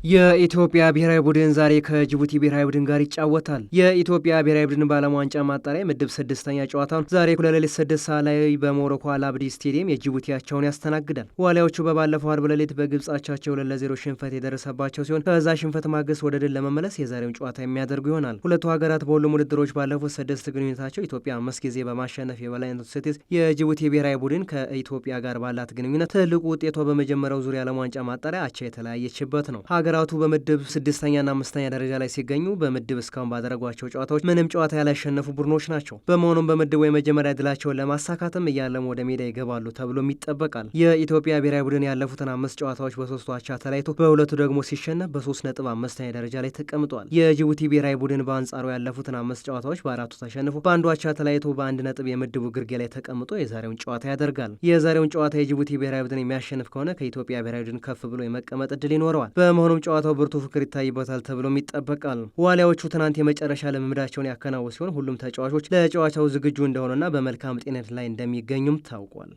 የኢትዮጵያ ብሔራዊ ቡድን ዛሬ ከጅቡቲ ብሔራዊ ቡድን ጋር ይጫወታል። የኢትዮጵያ ብሔራዊ ቡድን በዓለም ዋንጫ ማጣሪያ ምድብ ስድስተኛ ጨዋታውን ዛሬ እኩለ ሌሊት 6 ሰዓት ላይ በሞሮኮ አልአብዲ ስቴዲየም የጅቡቲያቸውን ያስተናግዳል። ዋሊያዎቹ በባለፈው አርብ ሌሊት በግብጻቻቸው 2-0 ሽንፈት የደረሰባቸው ሲሆን ከዛ ሽንፈት ማግስት ወደ ድል ለመመለስ የዛሬውን ጨዋታ የሚያደርጉ ይሆናል። ሁለቱ ሀገራት በሁሉም ውድድሮች ባለፉት 6 ግንኙነታቸው ኢትዮጵያ 5 ጊዜ በማሸነፍ የበላይነቱ ስትይዝ የጅቡቲ ብሔራዊ ቡድን ከኢትዮጵያ ጋር ባላት ግንኙነት ትልቁ ውጤቷ በመጀመሪያው ዙር የዓለም ዋንጫ ማጣሪያ አቻ የተለያየችበት ነው። ሀገራቱ በምድብ ስድስተኛና አምስተኛ ደረጃ ላይ ሲገኙ በምድብ እስካሁን ባደረጓቸው ጨዋታዎች ምንም ጨዋታ ያላሸነፉ ቡድኖች ናቸው። በመሆኑም በምድቡ የመጀመሪያ ድላቸውን ለማሳካትም እያለሙ ወደ ሜዳ ይገባሉ ተብሎም ይጠበቃል። የኢትዮጵያ ብሔራዊ ቡድን ያለፉትን 5 ጨዋታዎች በሶስቱ አቻ ተለያይቶ በሁለቱ ደግሞ ሲሸነፍ በ3 ነጥብ አምስተኛ ደረጃ ላይ ተቀምጧል። የጅቡቲ ብሔራዊ ቡድን በአንጻሩ ያለፉትን 5 ጨዋታዎች በ4ቱ ተሸንፎ በአንዱ አቻ ተለያይቶ በ1 ነጥብ የምድቡ ግርጌ ላይ ተቀምጦ የዛሬውን ጨዋታ ያደርጋል። የዛሬውን ጨዋታ የጅቡቲ ብሔራዊ ቡድን የሚያሸንፍ ከሆነ ከኢትዮጵያ ብሔራዊ ቡድን ከፍ ብሎ የመቀመጥ እድል ይኖረዋል። በመሆኑም ጨዋታው ብርቱ ፍክር ይታይበታል ተብሎም ይጠበቃል። ዋሊያዎቹ ትናንት የመጨረሻ ልምምዳቸውን ያከናወኑ ሲሆን ሁሉም ተጫዋቾች ለጨዋታው ዝግጁ እንደሆኑና በመልካም ጤንነት ላይ እንደሚገኙም ታውቋል።